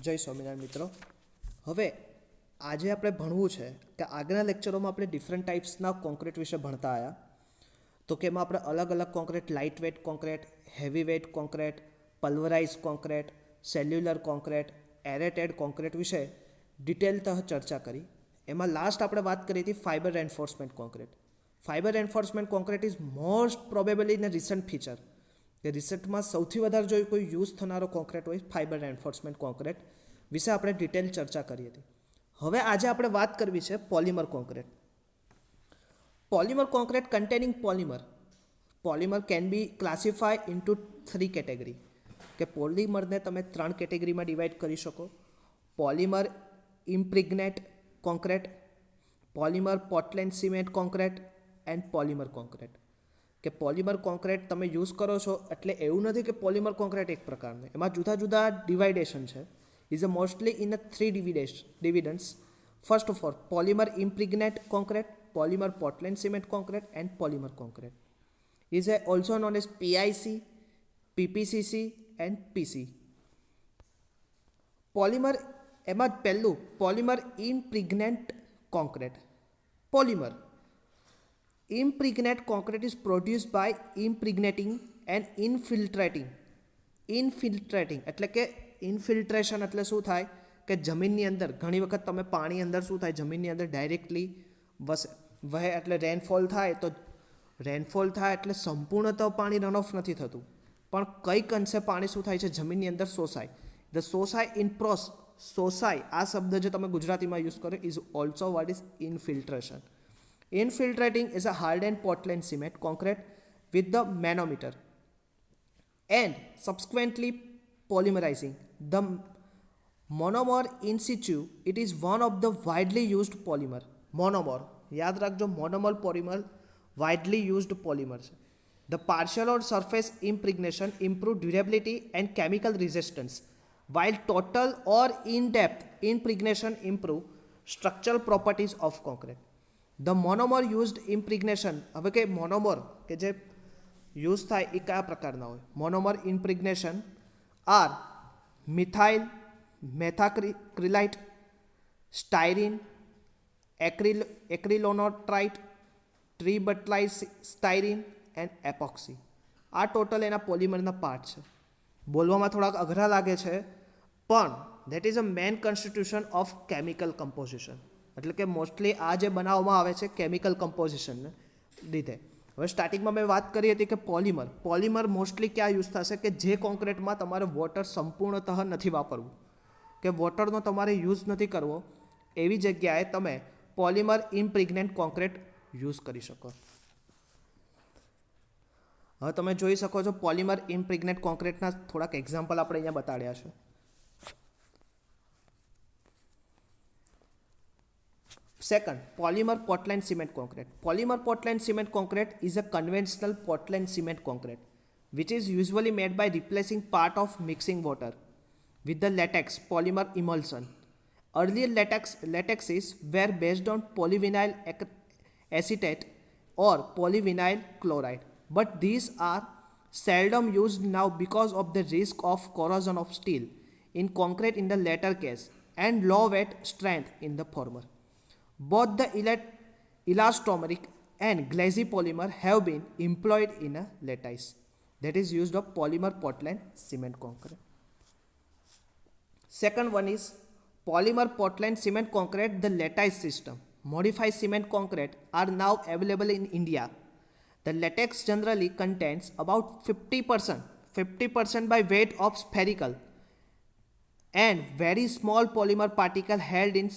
જય સ્વામિનારાયણ મિત્રો. હવે આજે આપણે ભણવું છે કે આગળના લેક્ચરોમાં આપણે ડિફરન્ટ ટાઈપ્સના કોન્ક્રીટ વિશે ભણતા આવ્યા. તો કે એમાં આપણે અલગ અલગ concrete, light weight concrete, heavy weight concrete, pulverise concrete, cellular concrete, aerated concrete વિશે ડિટેલતઃ ચર્ચા કરી. એમાં લાસ્ટ આપણે વાત કરી હતી fibre enforcement concrete. Fibre enforcement concrete is most probably in a recent feature, કે રિસન્ટમાં સૌથી વધારે જો કોઈ યુઝ થનારો કોન્ક્રીટ હોય ફાઇબર એન્ફોર્સમેન્ટ કોન્ક્રીટ વિશે આપણે ડિટેલ ચર્ચા કરી હતી. હવે આજે આપણે વાત કરવી છે polymer concrete. Polymer concrete containing polymer can be classify into 3 category, કે પોલિમરને તમે 3 કેટેગરીમાં ડિવાઈડ કરી શકો. Polymer impregnate concrete, polymer Portland cement concrete and polymer concrete. કે પોલિમર કોન્ક્રીટ તમે યુઝ કરો છો એટલે એવું નથી કે પોલિમર કોન્ક્રીટ એક પ્રકારનું, એમાં જુદા જુદા ડિવાઇડેશન છે. Is a mostly in a 3 dividends. First of all polymer impregnate concrete, polymer Portland cement concrete and polymer concrete. Is also known as PIC, PPCC and PC. Polymer, એમાં પહેલું polymer impregnant concrete. Polymer impregnate concrete is produced by impregnating and infiltrating એટલે કે infiltration એટલે શું થાય કે જમીનની અંદર ઘણી વખત તમે પાણી અંદર શું થાય જમીનની અંદર ડાયરેક્ટલી વહે એટલે રેનફોલ થાય એટલે સંપૂર્ણતઃ પાણી રન ઓફ નથી થતું, પણ કંઈક અંશે પાણી શું થાય છે જમીનની અંદર શોષાય. ધ શોષાય આ શબ્દ જે તમે ગુજરાતીમાં યુઝ કરો is also what is infiltration. Infiltrating is a hardened Portland cement concrete with the manometer and subsequently polymerizing the monomer in situ. It is one of the widely used polymer. Monomer, याद रखो, monomer polymer widely used polymer. The partial or surface impregnation improve durability and chemical resistance, while total or in-depth impregnation improve structural properties of concrete. The monomer used impregnation, હવે કે monomer કે જે use થાય એ કયા પ્રકારના હોય? Monomer impregnation are methyl methacrylate, styrene, acrylonitrile, tributyl styrene and epoxy. આ total એના પોલિમરના પાર્ટ છે. બોલવામાં થોડાક અઘરા લાગે છે, પણ that is a main constitution of chemical composition. એટલે કે મોસ્ટલી આ જે બનાવવામાં આવે છે કેમિકલ કમ્પોઝિશનને લીધે. હવે સ્ટાર્ટિંગમાં મેં વાત કરી હતી કે પોલિમર મોસ્ટલી ક્યાં યુઝ થશે કે જે કોન્ક્રીટમાં તમારે વોટર સંપૂર્ણતઃ નથી વાપરવું, કે વોટરનો તમારે યુઝ નથી કરવો, એવી જગ્યાએ તમે પોલિમર ઇમ્પ્રિગ્નેન્ટ કોન્ક્રીટ યુઝ કરી શકો. હવે તમે જોઈ શકો છો પોલિમર ઇમ્પ્રિગ્નેન્ટ કોન્ક્રીટના થોડાક એક્ઝામ્પલ આપણે અહીંયા બતાડ્યા છે. Second, polymer Portland cement concrete. Polymer Portland cement concrete is a conventional Portland cement concrete, which is usually made by replacing part of mixing water with the latex polymer emulsion. Earlier latexes were based on polyvinyl acetate or polyvinyl chloride, but these are seldom used now because of the risk of corrosion of steel in concrete in the latter case and low weight strength in the former. Both the elastomeric and glassy polymer have been employed in a lattice that is used of polymer Portland cement concrete. Second one is polymer Portland cement concrete. The lattice system modified cement concrete are now available in India. The latex generally contains about 50% by weight of spherical and very small polymer particle held in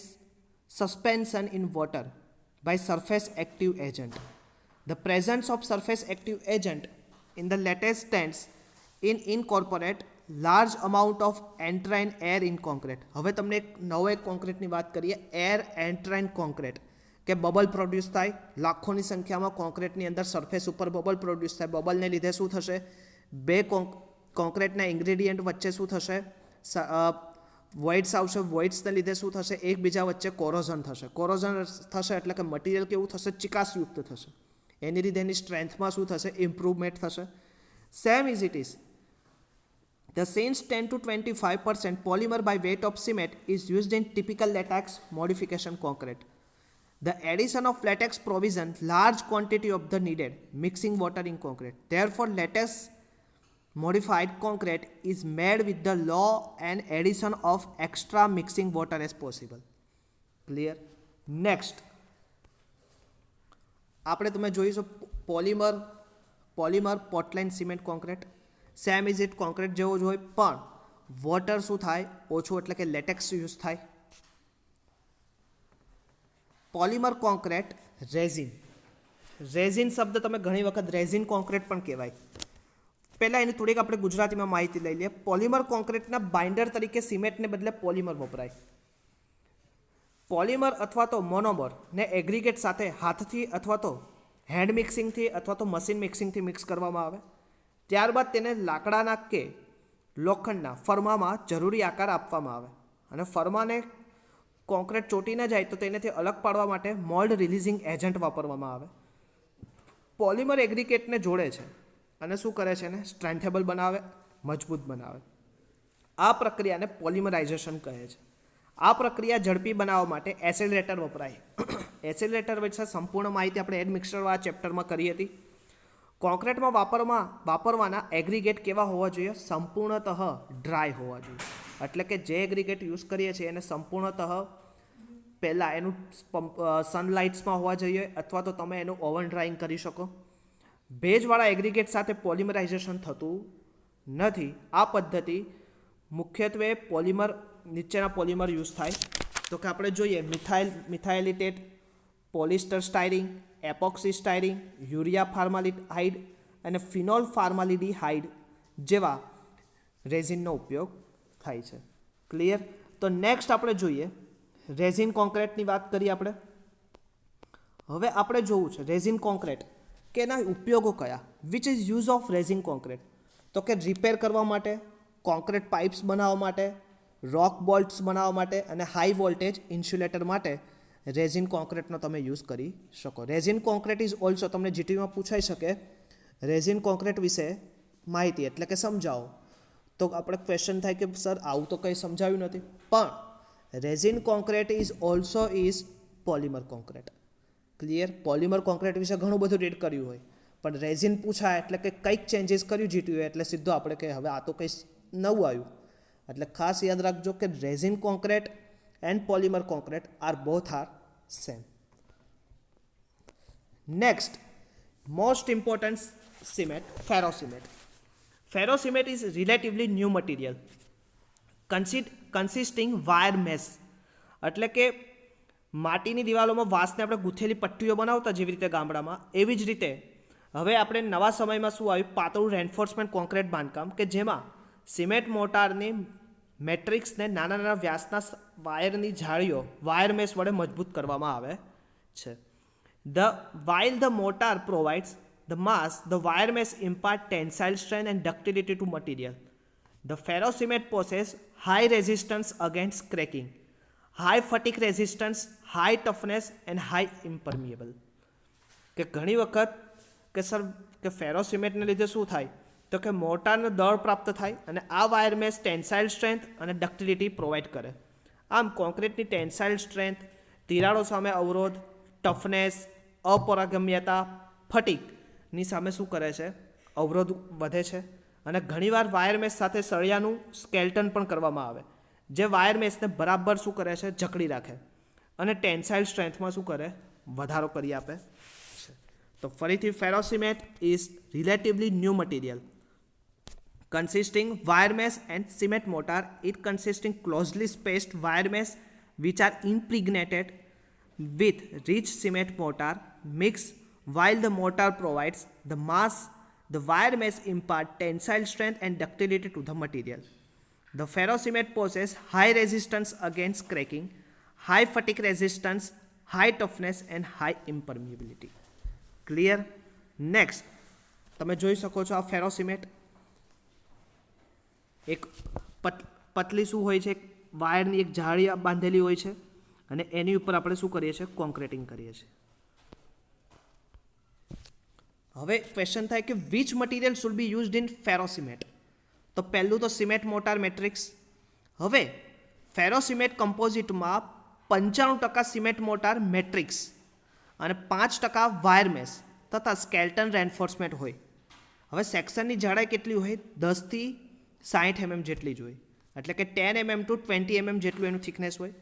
suspension in water by surface active agent. The presence of surface active agent in the lattice tends in incorporate large amount of entrained air in concrete. હવે તમને એક નવો એક કોન્ક્રીટની વાત કરીએ, air એન્ટ્રાઇન concrete, કે bubble produce થાય લાખોની સંખ્યામાં કોન્ક્રીટની અંદર સરફેસ ઉપર બબલ પ્રોડ્યુસ થાય. બબલને લીધે શું થશે? બે કોન્ક્રીટના ઇન્ગ્રેડિયન્ટ વચ્ચે શું થશે? વોઇડ્સ આવશે. વોઇડ્સને લીધે શું થશે? એકબીજા વચ્ચે કોરોઝન થશે એટલે કે મટીરિયલ કેવું થશે? ચિકાસયુક્ત થશે. એની લીધે એની સ્ટ્રેન્થમાં શું થશે? ઇમ્પ્રુવમેન્ટ થશે. Same is it is The since 10 to 25% polymer by weight of cement is used in typical latex modification concrete. The addition of latex provisions large quantity of the needed mixing water in concrete. Therefore, latex modified concrete is made with the low and addition of extra mixing water as possible. Clear? Next, આપણે તમે જોઈશું polymer Portland cement concrete same is it concrete જેવો જ હોય, પણ water શું થાય ઓછું, એટલે કે લેટેક્સ યુઝ થાય. પોલિમર કોન્ક્રીટ રેઝિન શબ્દ તમે ઘણી વખત રેઝિન કોન્ક્રીટ પણ કહેવાય. પહેલાં એની થોડીક આપણે ગુજરાતીમાં માહિતી લઈ લઈએ. પોલિમર કોન્ક્રીટના બાઇન્ડર તરીકે સિમેન્ટને બદલે પોલિમર વપરાય. પોલિમર અથવા તો મોનોમર ને એગ્રીગેટ સાથે હાથથી અથવા તો હેન્ડ મિક્સિંગથી અથવા તો મશીન મિક્સિંગથી મિક્સ કરવામાં આવે. ત્યારબાદ તેને લાકડાના કે લોખંડના ફરમામાં જરૂરી આકાર આપવામાં આવે અને ફરમાને કોન્ક્રીટ ચોટી ન જાય તો તેનાથી અલગ પાડવા માટે મોલ્ડ રિલીઝિંગ એજન્ટ વાપરવામાં આવે. પોલિમર એગ્રીગેટને જોડે છે અને શું કરે છે એને સ્ટ્રેન્થેબલ બનાવે, મજબૂત બનાવે. આ પ્રક્રિયાને પોલિમરાઇઝેશન કહે છે. આ પ્રક્રિયા ઝડપી બનાવવા માટે એસેલરેટર વપરાય. એસેલરેટર વિશે સંપૂર્ણ માહિતી આપણે એડ મિક્સરવાળા ચેપ્ટરમાં કરી હતી. કોન્ક્રીટમાં વાપરવાના એગ્રીગેટ કેવા હોવા જોઈએ? સંપૂર્ણતઃ ડ્રાય હોવા જોઈએ. એટલે કે જે એગ્રીગેટ યુઝ કરીએ છીએ એને સંપૂર્ણતઃ પહેલાં એનું સનલાઇટ્સમાં હોવા જોઈએ અથવા તો તમે એનું ઓવન ડ્રાઈંગ કરી શકો. ભેજવાળા એગ્રીગેટ સાથે પોલિમરાઇઝેશન થતું નથી. આ પદ્ધતિ મુખ્યત્વે નીચેના પોલિમર યુઝ થાય. તો કે આપણે જોઈએ મિથાઇલેટેડ પોલિસ્ટર સ્ટાયરિંગ, એપોક્સી સ્ટાયરિંગ, યુરિયા ફાર્માલિહાઇડ અને ફિનોલ ફાર્માલિડીહાઇડ જેવા રેઝિનનો ઉપયોગ થાય છે. ક્લિયર? તો નેક્સ્ટ આપણે જોઈએ રેઝિન કોન્ક્રીટની વાત કરીએ આપણે. હવે આપણે જોવું છે રેઝિન કોન્ક્રીટ કે એના ઉપયોગો કયા. Which is use of resin concrete? તો કે રિપેર કરવા માટે, કોન્ક્રીટ પાઇપ્સ બનાવવા માટે, રોક બોલ્ટ્સ બનાવવા માટે અને હાઈ વોલ્ટેજ ઇન્સ્યુલેટર માટે રેઝિન કોન્ક્રીટનો તમે યુઝ કરી શકો. રેઝિન કોન્ક્રીટ ઇઝ ઓલ્સો તમને જીટીયુમાં પૂછાઈ શકે રેઝિન કોન્ક્રીટ વિશે માહિતી, એટલે કે સમજાવો. તો આપણે ક્વેશ્ચન થાય કે સર આવું તો કંઈ સમજાવ્યું નથી. પણ resin concrete is also is polymer concrete. Clear? Polymer concrete વિશે ઘણું બધું રીડ કર્યું હોય, પણ રેઝિન પૂછાય એટલે કે કંઈક ચેન્જીસ કર્યું જીટીયુ એટલે સીધો આપણે કે હવે આ તો કંઈ નવું આવ્યું. એટલે ખાસ યાદ રાખજો કે resin concrete and polymer concrete are both are same. Next most important cement, ferrocement. Ferrocement is relatively new material consisting wire mesh. એટલે કે માટીની દિવાલોમાં વાંસને આપણે ગૂંથેલી પટ્ટીઓ બનાવતા જેવી રીતે ગામડામાં, એવી જ રીતે હવે આપણે નવા સમયમાં શું આવ્યું, પાતળું રેન્ફોર્સમેન્ટ કોન્ક્રીટ બાંધકામ કે જેમાં સિમેન્ટ મોટારની મેટ્રિક્સને નાના નાના વ્યાસના વાયરની જાળીઓ વાયર મેશ વડે મજબૂત કરવામાં આવે છે. While the mortar provides the mass, the wire mesh impart tensile strength and ductility to material. The ferro cement possesses high resistance against cracking, high fatigue resistance, high toughness and high impermeable. કે ઘણી વખત કે sir કે ફેરો સિમેન્ટને લીધે શું થાય તો કે મોટારનો દળ પ્રાપ્ત થાય અને આ વાયર મેશ ટેન્સાઇલ સ્ટ્રેન્થ અને ડક્ટિલિટી પ્રોવાઈડ કરે. આમ કોન્ક્રીટની ટેન્સાઇલ સ્ટ્રેન્થ, તિરાડો સામે અવરોધ, ટફનેસ, અપરાગમ્યતા, ફટીકની સામે શું કરે છે, અવરોધ વધે છે. અને ઘણીવાર વાયર મેશ સાથે સળિયાનું સ્કેલ્ટન પણ કરવામાં આવે જે વાયર મેશને બરાબર શું કરે છે, જકડી રાખે અને ટેન્સાઇલ સ્ટ્રેન્થમાં શું કરે, વધારો કરી આપે છે. તો ફરીથી ફેરો cement is relatively new material consisting wire mesh and cement mortar. It consisting closely spaced wire mesh which are impregnated with rich cement mortar mix. While the mortar provides the mass, the wire mesh impart tensile strength and ductility to the material. The ferro cement possesses high resistance against cracking, high fatigue resistance, high toughness and high impermeability. Clear? Next, તમે જોઈ શકો છો આ ફેરો cement એક પતલી શું હોય છે, વાયરની એક જાળી બાંધેલી હોય છે અને એની ઉપર આપણે શું કરીએ છીએ, કોન્ક્રીટિંગ કરીએ છીએ. હવે ક્વેશ્ચન થાય કે which material should be used in ફેરો સિમેન્ટ. તો તો પહેલું તો સિમેન્ટ મોર્ટાર મેટ્રિક્સ. હવે ફેરોસિમેન્ટ કમ્પોઝિટમાં 95% સિમેન્ટ મોર્ટાર મેટ્રિક્સ અને 5% વાયર મેશ તથા સ્કેલ્ટન રેન્ફોર્સમેન્ટ હોય. હવે સેક્શનની જાડાઈ કેટલી હોય? 10 થી 60 mm જેટલી જ હોય, એટલે કે 10 mm to 20 mm જેટલું એનું થિકનેસ હોય.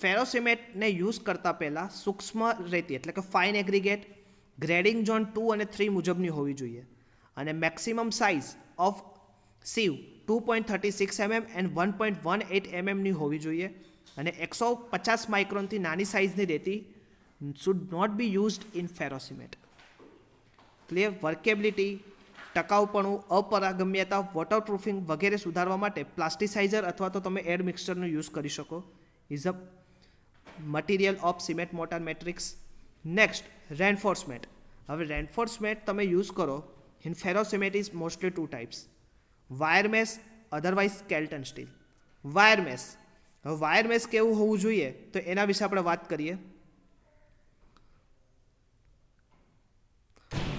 ફેરોસિમેન્ટને યુઝ કરતાં પહેલાં સૂક્ષ્મ રેતી એટલે કે ફાઇન એગ્રીગેટ ગ્રેડિંગ ઝોન 2 અને 3 મુજબની હોવી જોઈએ અને maximum size of sieve 2.36 mm and 1.18 mm ની હોવી જોઈએ અને 150 માઇક્રોનથી નાની સાઇઝની રેતી should not be used in ferrocement. Clear? Workability, ટકાઉપણું, અપરાગમ્યતા, વોટરપ્રૂફિંગ વગેરે સુધારવા માટે પ્લાસ્ટિસાઇઝર અથવા તો તમે એડ મિક્સચરનો યુઝ કરી શકો. Is a material of cement mortar matrix. Next, reinforcement. હવે રેન્ફોર્સમેન્ટ તમે યુઝ કરો in ferrocement is mostly 2 types: wire mesh, otherwise skeleton steel. Wire mesh. હવે વાયર મેશ કેવું હોવું જોઈએ તો એના વિશે આપણે વાત કરીએ.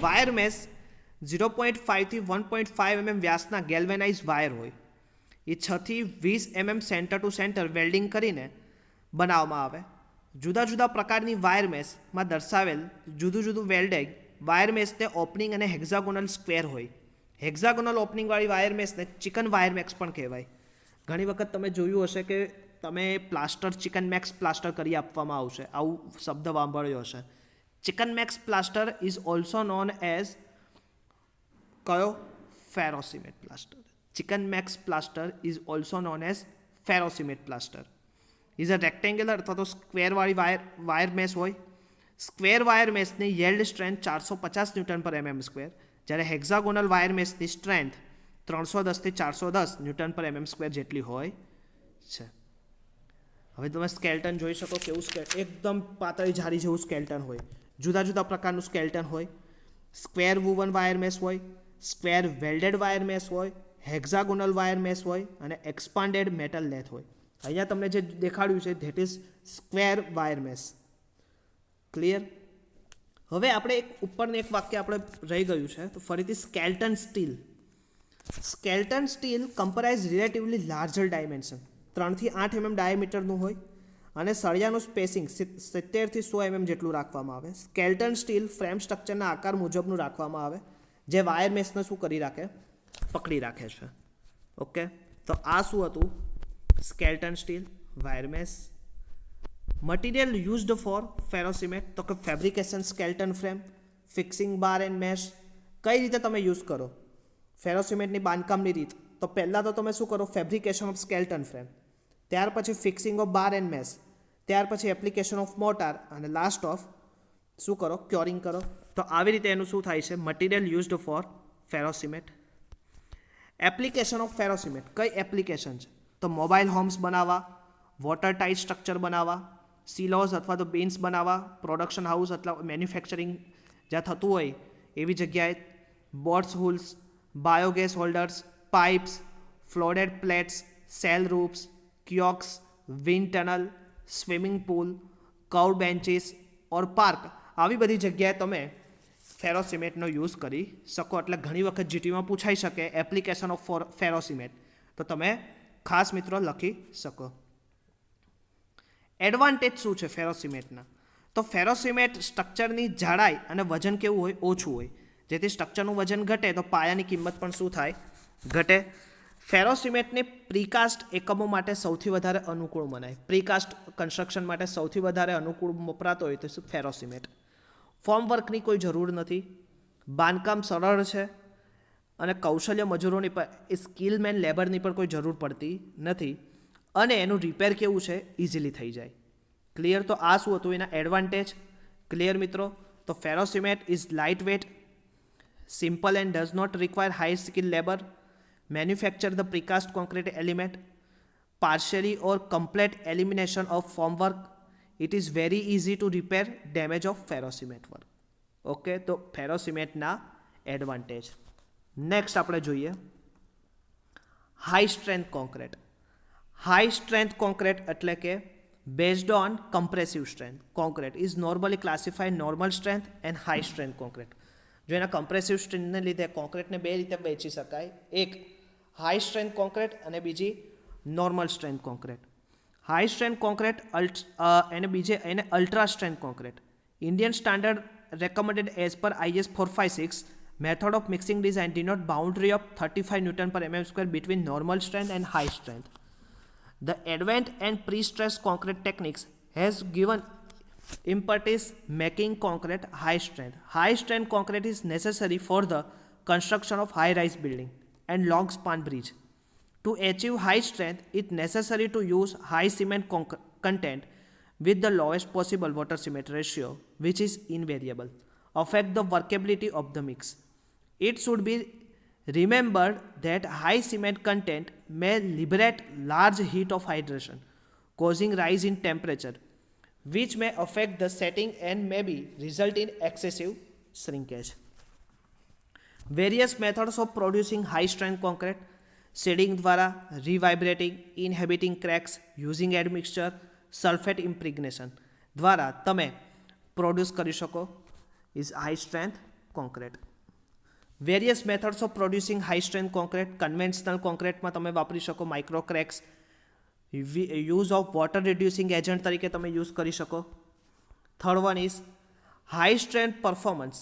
વાયર મેશ 0.5 થી 1.5 mm વ્યાસના ગેલ્વેનાઇઝ વાયર હોય. એ 6 થી 20 mm centre two centre welding કરીને બનાવવામાં આવે. જુદા જુદા પ્રકારની વાયર મેશમાં દર્શાવેલ જુદું જુદું વેલ્ડેડ વાયર મેશને ઓપનિંગ અને હેક્ઝાગોનલ સ્ક્વેર હોય. હેક્ઝાગોનલ ઓપનિંગવાળી વાયર મેશને ચિકન વાયર મેક્સ પણ કહેવાય. ઘણી વખત તમે જોયું હશે કે તમે પ્લાસ્ટર ચિકન મેક્સ પ્લાસ્ટર કરી આપવામાં આવશે, આવું શબ્દ સાંભળ્યો હશે. Chicken mesh plaster is also known as કયો? Ferrocement plaster. Chicken mesh plaster is also known as ferrocement plaster. Is a rectangular અથવા તો સ્ક્વેરવાળી વાયર મેશ હોય. સ્ક્વેર વાયર મેશની yield strength 450 newton per mm square, જ્યારે hexagonal wire મેશની strength 310 થી 410 newton per mm square જેટલી હોય છે. હવે તમે સ્કેલ્ટન જોઈ શકો કેવું એકદમ પાતળી જારી જેવું સ્કેલ્ટન હોય. જુદા જુદા પ્રકારનું સ્કેલ્ટન હોય. સ્ક્વેર વુવન વાયર મેશ હોય, સ્ક્વેર વેલ્ડેડ વાયર મેશ હોય, હેક્ઝાગોનલ વાયર મેશ હોય અને એક્સપાન્ડેડ મેટલ લેથ હોય. અહીંયા તમને જે દેખાડ્યું છે that is square wire mesh. Clear? હવે આપણે એક ઉપરનું એક વાક્ય આપણે રહી ગયું છે, તો ફરીથી skeleton steel. Skeleton steel comprise relatively larger dimension, 3 થી 8 mm ડાયામીટરનું હોય અને સળિયાનું સ્પેસિંગ 70 થી 100 mm જેટલું રાખવામાં આવે. સ્કેલ્ટન સ્ટીલ ફ્રેમ સ્ટ્રક્ચરના આકાર મુજબનું રાખવામાં આવે જે વાયર મેશને શું કરી રાખે? પકડી રાખે છે. ઓકે, તો આ શું હતું? Skeleton steel, wire mesh. Material used for ferrocement તો કે fabrication skeleton frame, fixing bar and mesh. કઈ રીતે તમે યુઝ કરો ફેરોસિમેન્ટની બાંધકામની રીત? તો પહેલાં તો તમે શું કરો? ફેબ્રિકેશન ઓફ સ્કેલ્ટન ફ્રેમ, ત્યાર પછી fixing of bar and mesh, ત્યાર પછી એપ્લિકેશન ઓફ મોર્ટાર અને લાસ્ટ ઓફ શું કરો? ક્યોરિંગ કરો. તો આવી રીતે એનું શું થાય છે? Material used for ferrocement. Application of ferrocement કઈ એપ્લિકેશન છે? તો મોબાઈલ હોમ્સ બનાવવા, વોટર ટાઇટ સ્ટ્રક્ચર બનાવવા, સિલોઝ અથવા તો બીન્સ બનાવવા, પ્રોડક્શન હાઉસ અથવા મેન્યુફેક્ચરિંગ જ્યાં થતું હોય એવી જગ્યાએ, boats hulls, biogas holders, pipes, folded plates, shell roofs, kiosks, wind tunnel, swimming pool, curve benches or park, આવી બધી જગ્યાએ તમે ફેરોસિમેન્ટનો યુઝ કરી શકો. એટલે ઘણી વખત જીટીમાં પૂછાઈ શકે એપ્લિકેશન ઓફ ફેરોસિમેન્ટ, તો તમે ખાસ મિત્રો લખી શકો. એડવાન્ટેજ શું છે ફેરોસિમેન્ટના? તો ફેરોસિમેન્ટ સ્ટ્રક્ચરની જાડાઈ અને વજન કેવું હોય? ઓછું હોય, જેથી સ્ટ્રક્ચરનું વજન ઘટે તો પાયાની કિંમત પણ શું થાય? ઘટે. ફેરોસિમેન્ટને પ્રીકાસ્ટ એકમો માટે સૌથી વધારે અનુકૂળ મનાય. પ્રીકાસ્ટ કન્સ્ટ્રક્શન માટે સૌથી વધારે અનુકૂળ વપરાતો હોય તો શું? ફેરોસિમેન્ટ. ફોર્મ વર્કની કોઈ જરૂર નથી, બાંધકામ સરળ છે અને કૌશલ્ય મજૂરોની પર સ્કિલમેન લેબરની પણ કોઈ જરૂર પડતી નથી અને એનું રિપેર કેવું છે? ઇઝીલી થઈ જાય. ક્લિયર? તો આ શું હતું એના એડવાન્ટેજ? ક્લિયર મિત્રો? તો ferrocement is light weight, simple and does not require high skill labour, manufacture the precast concrete element, partially or complete elimination of formwork, it is very easy to repair damage of ferrocement work. Okay, તો ફેરોસિમેન્ટના advantage. Next આપણે જોઈએ high strength concrete. High strength concrete એટલે કે based on compressive strength concrete is normally classified normal strength and high strength concrete. જો એના compressive સ્ટ્રેન્થને લીધે કોન્ક્રીટને બે રીતે વહેંચી શકાય. એક હાઈ સ્ટ્રેન્થ કોન્ક્રીટ અને બીજી normal strength concrete. High strength concrete એને ultra strength concrete. Indian standard recommended as per IS 456 method of mixing design denote boundary of 35 Newton per mm square between normal strength and high strength. The advanced and pre-stressed concrete techniques has given impetus making concrete high strength. High strength concrete is necessary for the construction of high-rise building and long span bridge. To achieve high strength, it necessary to use high cement content with the lowest possible water cement ratio, which is invariable, affect the workability of the mix. It should be remembered that high cement content may liberate large heat of hydration, causing rise in temperature, which may affect the setting and maybe result in excessive shrinkage. Various methods of producing high strength concrete: shading द्वारा, revibrating, inhibiting cracks, using admixture, sulphate impregnation દ્વારા તમે produce કરી શકો is high strength concrete. Various methods of producing high strength concrete. Conventional કોન્ક્રીટમાં તમે વાપરી શકો micro cracks. Use of water reducing agent તરીકે તમે યુઝ કરી શકો. Third one is high strength performance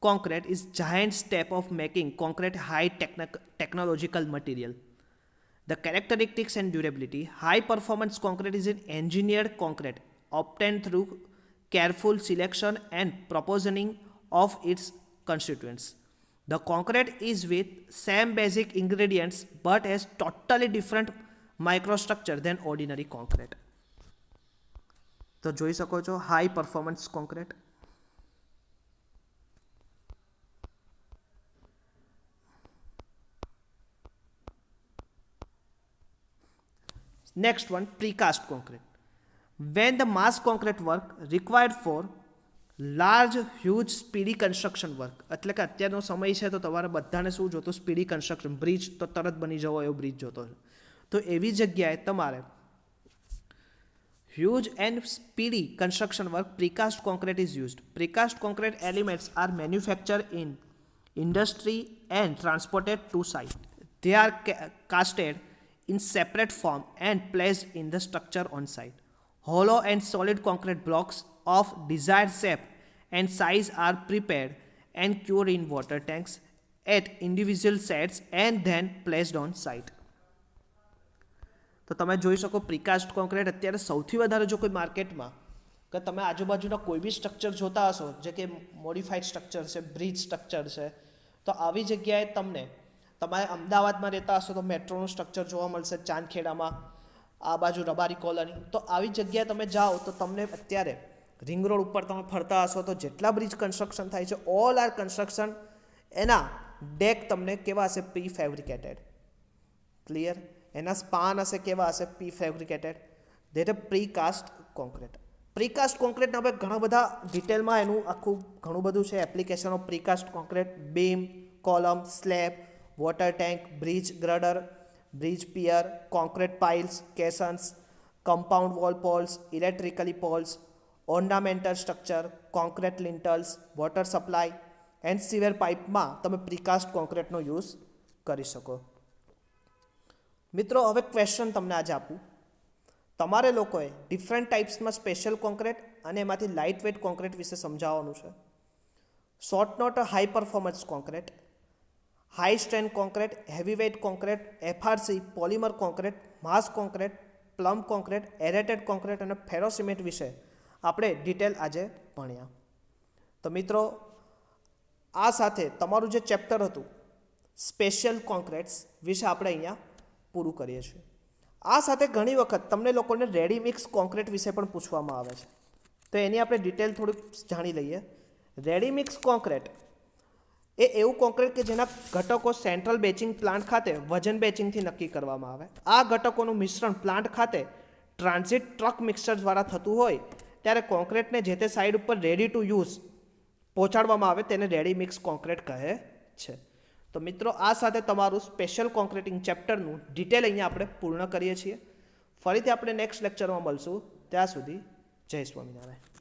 concrete is giant step of making concrete high technological material. The characteristics and durability. High performance concrete is an engineered concrete obtained through careful selection and proportioning of its constituents. The concrete is with same basic ingredients but has totally different microstructure than ordinary concrete. તો જોઈ શકો છો high performance concrete. Next one, precast concrete. When the mass concrete work required for large, huge, speedy construction work, એટલે કે અત્યારનો સમય છે તો તમારે બધાને શું જોતો? Speedy construction. બ્રિજ તો તરત બની જવો એવો બ્રિજ જોતો છે. તો એવી જગ્યાએ તમારે huge and speedy construction work, precast concrete is used. Precast concrete elements are manufactured in industry and transported to site. They are casted in separate form and placed in the structure on site. Hollow and solid concrete blocks of desired shape and size are prepared and cured in water tanks at individual sites and then placed on site. તો તમે જોઈ શકો precast concrete અત્યારે સૌથી વધારે જો કોઈ માર્કેટમાં કે તમે આજુબાજુના કોઈ બી સ્ટ્રક્ચર જોતા હશો જે કે મોડિફાઈડ સ્ટ્રક્ચર છે, બ્રિજ સ્ટ્રક્ચર છે, તો આવી જગ્યાએ તમને તમારે અમદાવાદમાં રહેતા હશો તો મેટ્રોનું સ્ટ્રક્ચર જોવા મળશે, ચાંદખેડામાં, આ બાજુ રબારી કોલોની. તો આવી જગ્યાએ તમે જાઓ તો તમને અત્યારે રિંગ રોડ ઉપર તમે ફરતા હશો તો જેટલા બ્રિજ કન્સ્ટ્રક્શન થાય છે ઓલ આર કન્સ્ટ્રક્શન એના ડેક તમને કેવા હશે? Prefabricated. ક્લિયર? એના સ્પાન હશે કેવા હશે? Prefabricated. That a precast concrete. Precast કોન્ક્રીટના આપણે ઘણા બધા ડિટેલમાં એનું આખું ઘણું બધું છે application of precast concrete. Beam, column, slab, water tank, bridge girder, bridge pier, concrete piles, caissons, compound wall poles, electrically poles, ornamental structure, concrete lintels, water supply and sewer pipeમાં તમે પ્રીકાસ્ટ કોન્ક્રીટનો યુઝ કરી શકો. મિત્રો હવે question તમને આજે આપું. તમારે લોકોએ ડિફરન્ટ ટાઈપ્સમાં સ્પેશિયલ કોન્ક્રીટ અને એમાંથી લાઇટ વેઇટ કોન્ક્રીટ વિશે સમજાવવાનું છે. Short note high performance concrete, high strength concrete, heavy weight concrete, FRC, polymer concrete, mass concrete, plum concrete, aerated concrete અને ફેરોસિમેન્ટ વિશે આપણે ડિટેલ આજે ભણ્યા. તો મિત્રો આ સાથે તમારું જે ચેપ્ટર હતું સ્પેશિયલ કોન્ક્રીટ્સ વિશે આપણે અહીંયા પૂરું કરીએ છીએ. આ સાથે ઘણી વખત તમને લોકોને રેડી મિક્સ કોન્ક્રીટ વિશે પણ પૂછવામાં આવે છે, તો એની આપણે ડિટેલ થોડીક જાણી લઈએ. રેડી મિક્સ કોન્ક્રીટ એ એવું કોન્ક્રીટ કે જેના ઘટકો સેન્ટ્રલ બેચિંગ પ્લાન્ટ ખાતે વજન બેચિંગથી નક્કી કરવામાં આવે. આ ઘટકોનું મિશ્રણ પ્લાન્ટ ખાતે ટ્રાન્ઝિટ ટ્રક મિક્સર દ્વારા થતું હોય ત્યારે કોન્ક્રીટને જે તે સાઇડ ઉપર રેડી ટુ યુઝ પહોંચાડવામાં આવે તેને રેડી મિક્સ કોન્ક્રીટ કહે છે. તો મિત્રો આ સાથે તમારું સ્પેશિયલ કોન્ક્રીટિંગ ચેપ્ટરનું ડિટેલ અહીંયા આપણે પૂર્ણ કરીએ છીએ. ફરીથી આપણે નેક્સ્ટ લેક્ચરમાં મળશું. ત્યાં સુધી જય સ્વામિનારાયણ.